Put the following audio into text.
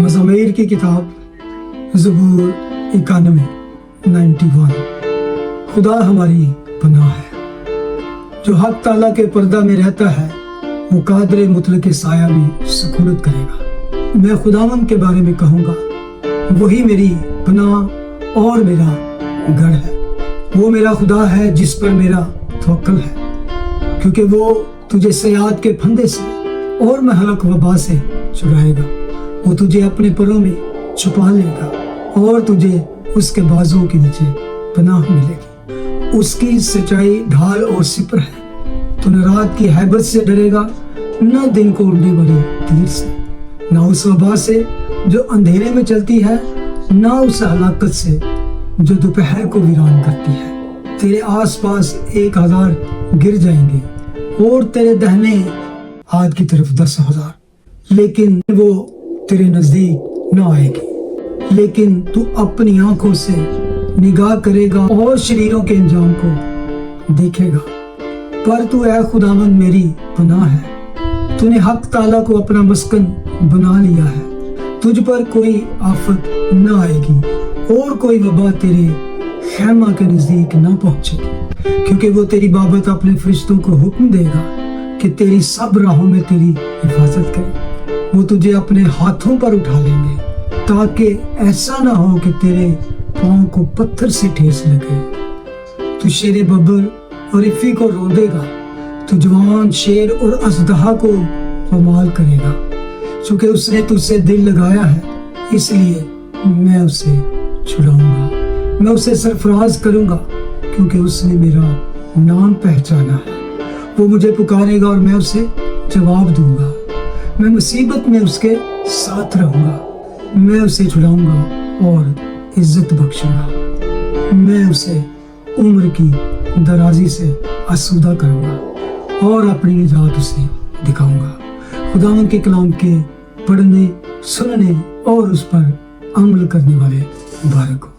मज़ामीर की किताब ज़बूर 91 खुदा हमारी पनाह है। जो हक ताला के पर्दा में रहता है वो कादर मुतलक के साया में सुकूनत करेगा। मैं खुदावन के बारे में कहूँगा, वही मेरी पनाह और मेरा गढ़ है। वो मेरा खुदा है जिस पर मेरा तवक्कल है, क्योंकि वो तुझे सयाद के फंदे से और महलक वबा से छुड़ाएगा। वो तुझे अपने परों में छुपा लेगा और तुझे उसके बाजुओं के नीचे पनाह मिलेगी। उसकी सच्चाई ढाल और सिपर है। तू न रात की हैबत से डरेगा, न दिन को उड़ने वाले तीर से, न उस वबा से जो अंधेरे में चलती है, न उस हलाकत से जो दोपहर को वीरान करती है। तेरे आसपास 1000 गिर जाएंगे और तेरे दाहिने हाथ की तरफ 10,000, लेकिन वो तेरे नजदीक न आएगी। लेकिन तू अपनी आंखों से निगाह करेगा और शरीरों के अंजाम को देखेगा। पर तू ऐ खुदावन मेरी पनाह है। तूने हक ताला को अपना मस्कन बना लिया है। तुझ पर कोई आफत न आएगी और कोई वबा तेरे खैमा के नजदीक न पहुंचेगी, क्योंकि वो तेरी बाबत अपने फरिश्तों को हुक्म देगा कि तेरी सब राहों में तेरी हिफाजत करे। वो तुझे अपने हाथों पर उठा लेंगे, ताकि ऐसा ना हो कि तेरे पांव को पत्थर से ठेस लगे। तू शेर बब्बर और इफ़ी को रोंदेगा, तू जवान शेर और अजदहा को पमाल करेगा। क्योंकि उसने तुझसे दिल लगाया है, इसलिए मैं उसे छुड़ाऊंगा। मैं उसे सरफराज करूंगा, क्योंकि उसने मेरा नाम पहचाना है। वो मुझे पुकारेगा और मैं उसे जवाब दूंगा। मैं मुसीबत में उसके साथ रहूंगा। मैं उसे छुड़ाऊंगा और इज्जत बख्शूंगा। मैं उसे उम्र की दराजी से आसूदा करूंगा और अपनी निजात उसे दिखाऊंगा। खुदावन के कलाम के पढ़ने, सुनने और उस पर अमल करने वाले मुबारक हो।